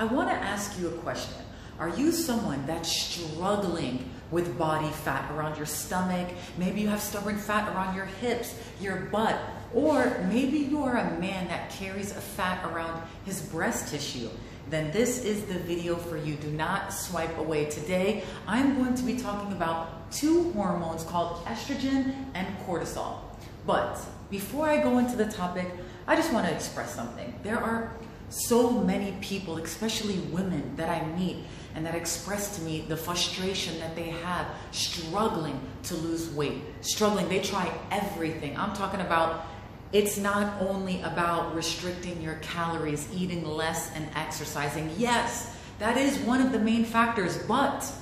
I want to ask you a question. Are you someone that's struggling with body fat around your stomach? Maybe you have stubborn fat around your hips, your butt, or maybe you are a man that carries a fat around his breast tissue. Then this is the video for you. Do not swipe away. Today, I'm going to be talking about two hormones called estrogen and cortisol. But before I go into the topic, I just want to express something. There are so many people, especially women, that I meet and that express to me the frustration that they have struggling to lose weight. Struggling, they try everything. I'm talking about, it's not only about restricting your calories, eating less and exercising. Yes, that is one of the main factors, but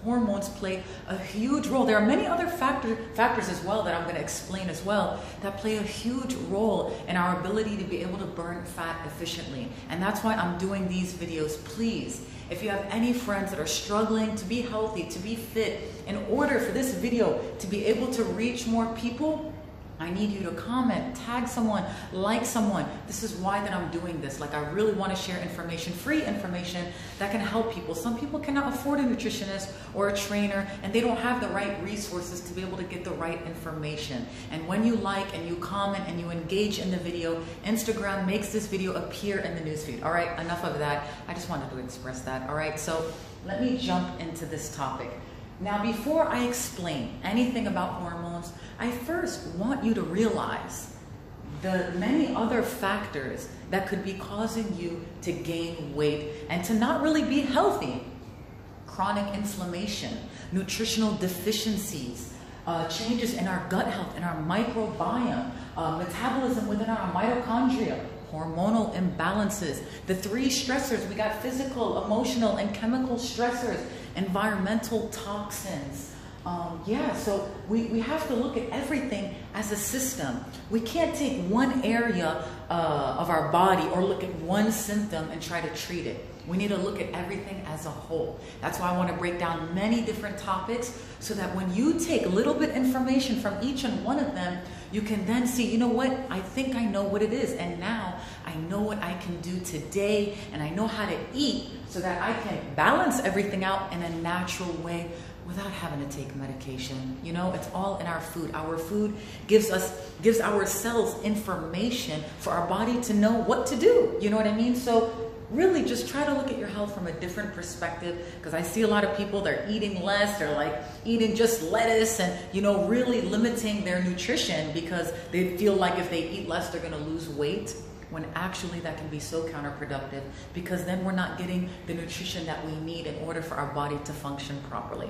hormones play a huge role. There are many other factors as well that I'm going to explain as well that play a huge role in our ability to be able to burn fat efficiently. And that's why I'm doing these videos. Please, if you have any friends that are struggling to be healthy, to be fit, in order for this video to be able to reach more people, I need you to comment, tag someone, like someone. This is why that I'm doing this. Like, I really want to share information, free information that can help people. Some people cannot afford a nutritionist or a trainer, and they don't have the right resources to be able to get the right information. And when you like and you comment and you engage in the video, Instagram makes this video appear in the newsfeed. All right, enough of that. I just wanted to express that. All right, so let me jump into this topic. Now, before I explain anything about hormones, I first want you to realize the many other factors that could be causing you to gain weight and to not really be healthy. Chronic inflammation, nutritional deficiencies, changes in our gut health, in our microbiome, metabolism within our mitochondria, hormonal imbalances, the three stressors. We got physical, emotional, and chemical stressors, environmental toxins. So we have to look at everything as a system. We can't take one area of our body or look at one symptom and try to treat it. We need to look at everything as a whole. That's why I want to break down many different topics so that when you take a little bit information from each and one of them, you can then see, you know what, I think I know what it is. And now I know what I can do today, and I know how to eat so that I can balance everything out in a natural way without having to take medication. You know, it's all in our food. Our food gives our cells information for our body to know what to do. You know what I mean? So really just try to look at your health from a different perspective, because I see a lot of people, they're eating less, they're like eating just lettuce and, you know, really limiting their nutrition because they feel like if they eat less, they're going to lose weight, when actually that can be so counterproductive, because then we're not getting the nutrition that we need in order for our body to function properly.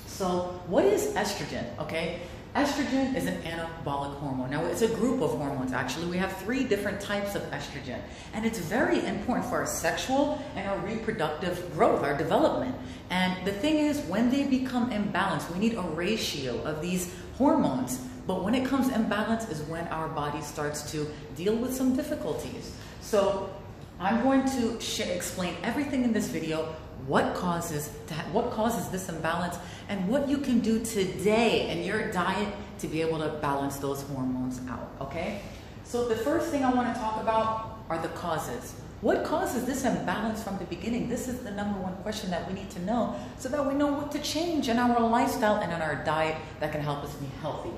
So what is estrogen? Okay. Estrogen is an anabolic hormone. Now, it's a group of hormones, actually. We have 3 different types of estrogen, and it's very important for our sexual and our reproductive growth, our development. And the thing is, when they become imbalanced, we need a ratio of these hormones. But when it comes imbalanced is when our body starts to deal with some difficulties. So I'm going to explain everything in this video, what causes this imbalance, and what you can do today in your diet to be able to balance those hormones out, okay? So the first thing I want to talk about are the causes. What causes this imbalance from the beginning? This is the #1 question that we need to know so that we know what to change in our lifestyle and in our diet that can help us be healthy.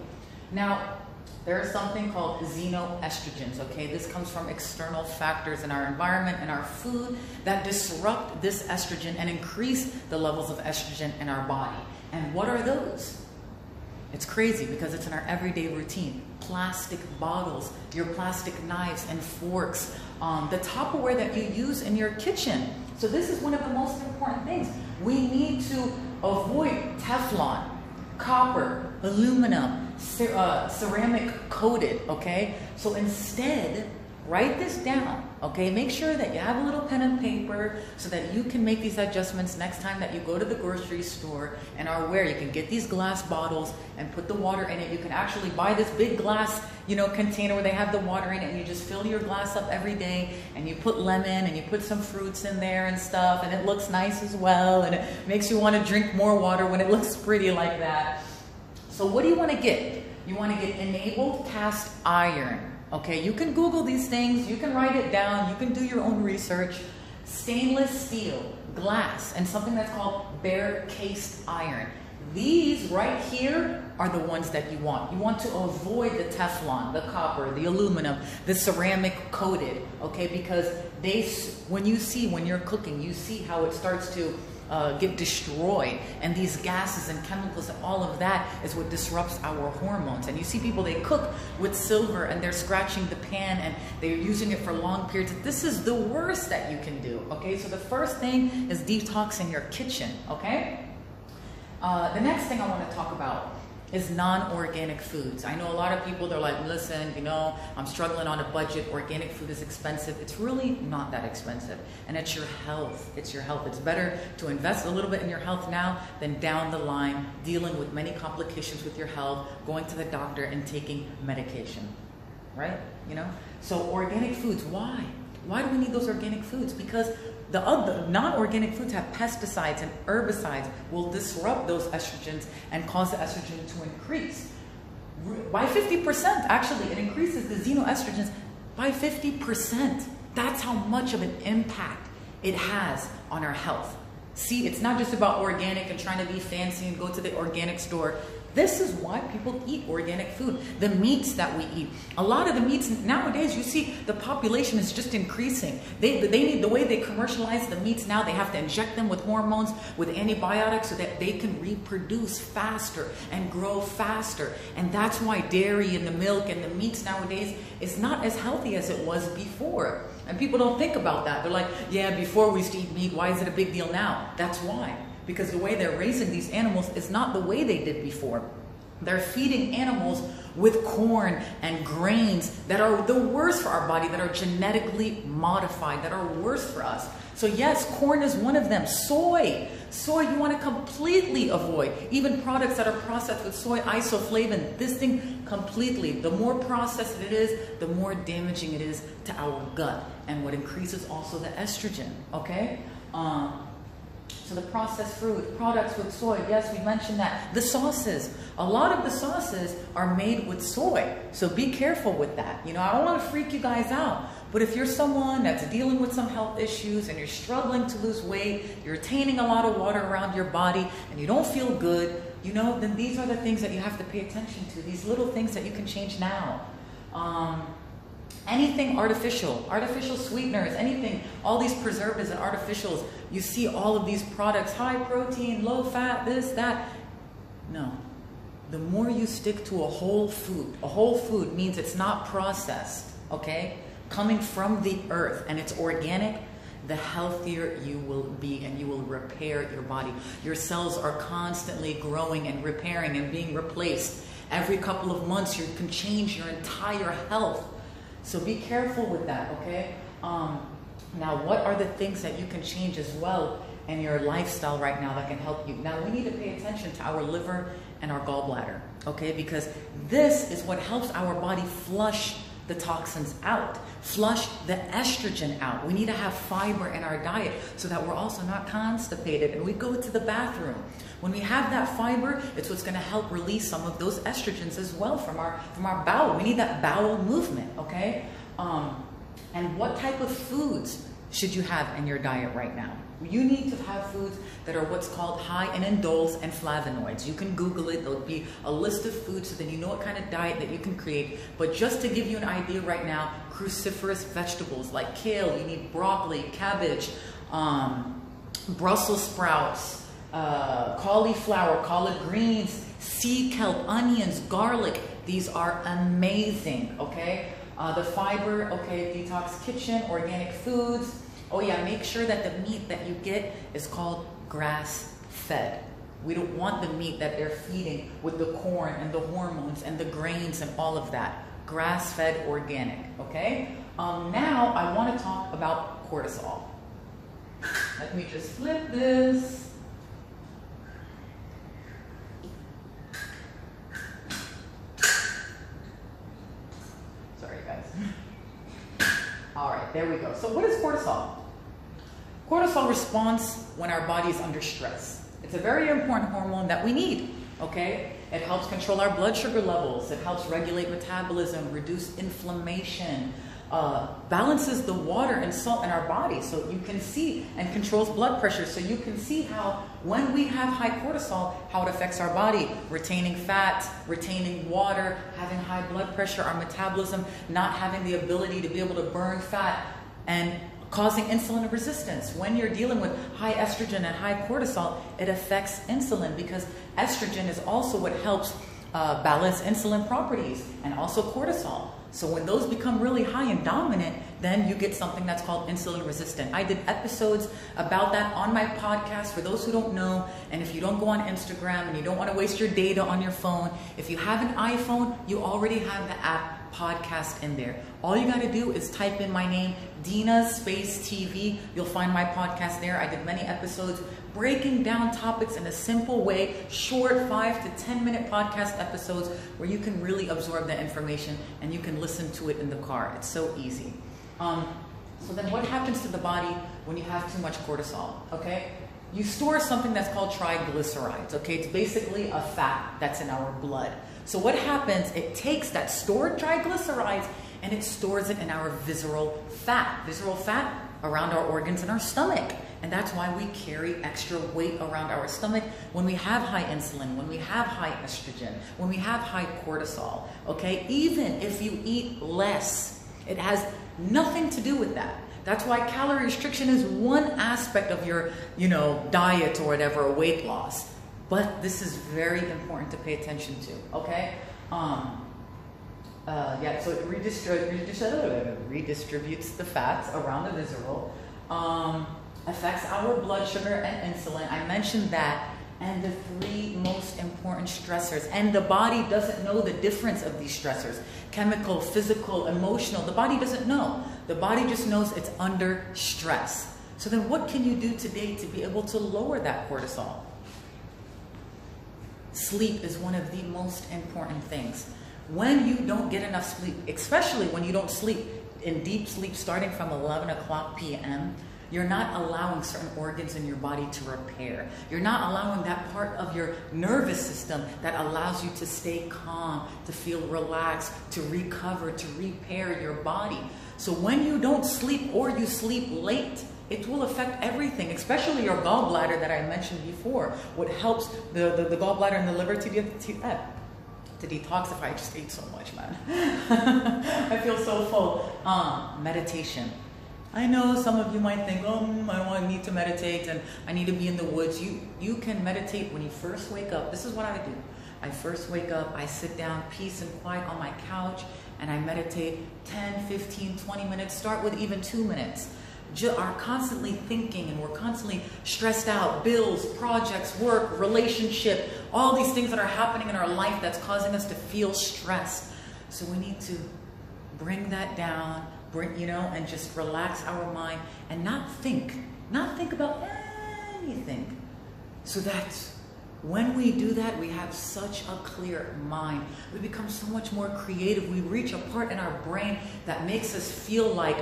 Now, there is something called xenoestrogens, okay? This comes from external factors in our environment and our food that disrupt this estrogen and increase the levels of estrogen in our body. And what are those? It's crazy because it's in our everyday routine. Plastic bottles, your plastic knives and forks, the Tupperware that you use in your kitchen. So this is one of the most important things. We need to avoid Teflon, copper, aluminum, ceramic coated, okay? So instead, write this down, okay? Make sure that you have a little pen and paper so that you can make these adjustments next time that you go to the grocery store and are aware. You can get these glass bottles and put the water in it. You can actually buy this big glass, you know, container where they have the water in it, and you just fill your glass up every day, and you put lemon and you put some fruits in there and stuff, and it looks nice as well, and it makes you want to drink more water when it looks pretty like that. So what do you want to get? You want to get enabled cast iron. Okay, you can Google these things, you can write it down, you can do your own research. stainless steel, glass, and something that's called bare cased iron. These right here are the ones that you want. You want to avoid the Teflon, the copper, the aluminum, the ceramic coated, okay? Because when you're cooking, you see how it starts to get destroyed, and these gases and chemicals and all of that is what disrupts our hormones. And you see people, they cook with silver and they're scratching the pan and they're using it for long periods. This is the worst that you can do, okay? So the first thing is detoxing your kitchen, okay? The next thing I want to talk about is non-organic foods. I know a lot of people, they're like, listen, I'm struggling on a budget. Organic food is expensive. It's really not that expensive. And it's your health. It's your health. It's better to invest a little bit in your health now than down the line dealing with many complications with your health, going to the doctor and taking medication, right? So organic foods, why? Why do we need those organic foods? Because the other non-organic foods have pesticides and herbicides, will disrupt those estrogens and cause the estrogen to increase. By 50%, actually, it increases the xenoestrogens by 50%. That's how much of an impact it has on our health. See, it's not just about organic and trying to be fancy and go to the organic store. This is why people eat organic food. The meats that we eat. A lot of the meats nowadays, you see the population is just increasing. They need, the way they commercialize the meats now, they have to inject them with hormones, with antibiotics so that they can reproduce faster and grow faster. And that's why dairy and the milk and the meats nowadays is not as healthy as it was before. And people don't think about that. They're like, yeah, before we used to eat meat, why is it a big deal now? That's why. Because the way they're raising these animals is not the way they did before. They're feeding animals with corn and grains that are the worst for our body, that are genetically modified, that are worse for us. So yes, corn is one of them. Soy you want to completely avoid. Even products that are processed with soy isoflavin, this thing completely. The more processed it is, the more damaging it is to our gut, and what increases also the estrogen, okay? So the processed fruit, products with soy, yes, we mentioned that. The sauces, a lot of the sauces are made with soy. So be careful with that. I don't want to freak you guys out, but if you're someone that's dealing with some health issues and you're struggling to lose weight, you're retaining a lot of water around your body and you don't feel good, then these are the things that you have to pay attention to. These little things that you can change now. Anything artificial sweeteners, anything, all these preservatives and artificials, you see all of these products, high protein, low fat, this, that. No. The more you stick to a whole food means it's not processed, okay? Coming from the earth, and it's organic, the healthier you will be, and you will repair your body. Your cells are constantly growing and repairing and being replaced. Every couple of months, you can change your entire health. So be careful with that, okay? Now, what are the things that you can change as well in your lifestyle right now that can help you? Now, we need to pay attention to our liver and our gallbladder, okay? Because this is what helps our body flush the toxins out, flush the estrogen out. We need to have fiber in our diet so that we're also not constipated and we go to the bathroom. When we have that fiber, it's what's going to help release some of those estrogens as well from our bowel. We need that bowel movement, okay? And what type of foods should you have in your diet right now? You need to have foods that are what's called high in indoles and flavonoids. You can Google it. There'll be a list of foods so then you know what kind of diet that you can create. But just to give you an idea right now, cruciferous vegetables like kale, you need broccoli, cabbage, Brussels sprouts, cauliflower, collard greens, sea kelp, onions, garlic. These are amazing, okay? The fiber, okay, Detox Kitchen, organic foods. Oh yeah, make sure that the meat that you get is called grass-fed. We don't want the meat that they're feeding with the corn and the hormones and the grains and all of that. Grass-fed organic, okay? Now I want to talk about cortisol. Let me just flip this. Sorry, guys. All right, there we go. So what is cortisol? Cortisol responds when our body is under stress. It's a very important hormone that we need, okay? It helps control our blood sugar levels. It helps regulate metabolism, reduce inflammation. balances the water and salt in our body. So you can see, and controls blood pressure. So you can see how when we have high cortisol, how it affects our body. Retaining fat, retaining water, having high blood pressure, our metabolism, not having the ability to be able to burn fat, and causing insulin resistance. When you're dealing with high estrogen and high cortisol, it affects insulin, because estrogen is also what helps balance insulin properties, and also cortisol. So when those become really high and dominant, then you get something that's called insulin resistant. I did episodes about that on my podcast for those who don't know. And if you don't go on Instagram and you don't want to waste your data on your phone, if you have an iPhone, you already have the app podcast in there. All you got to do is type in my name, Dina Space TV. You'll find my podcast there. I did many episodes breaking down topics in a simple way, short 5 to 10 minute podcast episodes where you can really absorb that information and you can listen to it in the car. It's so easy. So then what happens to the body when you have too much cortisol? Okay, you store something that's called triglycerides. Okay, it's basically a fat that's in our blood. So what happens, it takes that stored triglycerides and it stores it in our visceral fat around our organs in our stomach. And that's why we carry extra weight around our stomach when we have high insulin, when we have high estrogen, when we have high cortisol. Okay, even if you eat less, it has nothing to do with that. That's why calorie restriction is one aspect of your, diet or whatever, weight loss. But this is very important to pay attention to, okay? So it redistributes the fats around the visceral, affects our blood sugar and insulin. I mentioned that, and the 3 most important stressors. And the body doesn't know the difference of these stressors. Chemical, physical, emotional. The body doesn't know. The body just knows it's under stress. So then what can you do today to be able to lower that cortisol? Sleep is one of the most important things. When you don't get enough sleep, especially when you don't sleep in deep sleep starting from 11 o'clock p.m., you're not allowing certain organs in your body to repair. You're not allowing that part of your nervous system that allows you to stay calm, to feel relaxed, to recover, to repair your body. So when you don't sleep or you sleep late, it will affect everything, especially your gallbladder that I mentioned before. What helps the gallbladder and the liver to detoxify. I just ate so much, man. I feel so full. Meditation. I know some of you might think, I don't need to meditate and I need to be in the woods. You can meditate when you first wake up. This is what I do. I first wake up, I sit down, peace and quiet on my couch, and I meditate 10, 15, 20 minutes. Start with even 2 minutes. Are constantly thinking and we're constantly stressed out. Bills, projects, work, relationship, all these things that are happening in our life that's causing us to feel stressed. So we need to bring that down, and just relax our mind and not think about anything. So that when we do that, we have such a clear mind. We become so much more creative. We reach a part in our brain that makes us feel like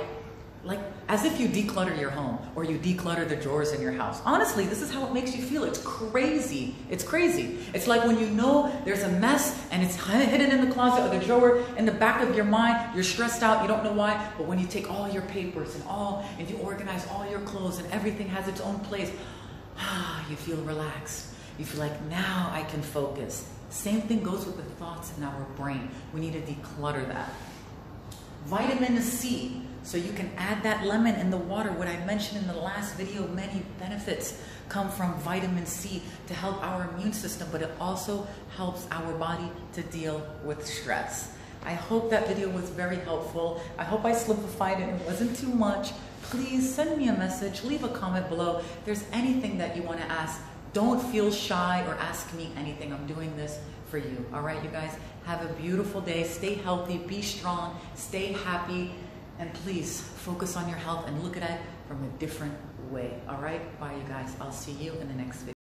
as if you declutter your home or you declutter the drawers in your house. Honestly, this is how it makes you feel. It's crazy. It's crazy. It's like when you know there's a mess and it's hidden in the closet or the drawer in the back of your mind. You're stressed out. You don't know why. But when you take all your papers and you organize all your clothes and everything has its own place, you feel relaxed. You feel like now I can focus. Same thing goes with the thoughts in our brain. We need to declutter that. Vitamin C. So you can add that lemon in the water. What I mentioned in the last video, many benefits come from vitamin C to help our immune system, but it also helps our body to deal with stress. I hope that video was very helpful. I hope I simplified it and it wasn't too much. Please send me a message, leave a comment below. If there's anything that you want to ask, don't feel shy or ask me anything. I'm doing this for you. All right, you guys, have a beautiful day. Stay healthy, be strong, stay happy. And please focus on your health and look at it from a different way. All right? Bye, you guys. I'll see you in the next video.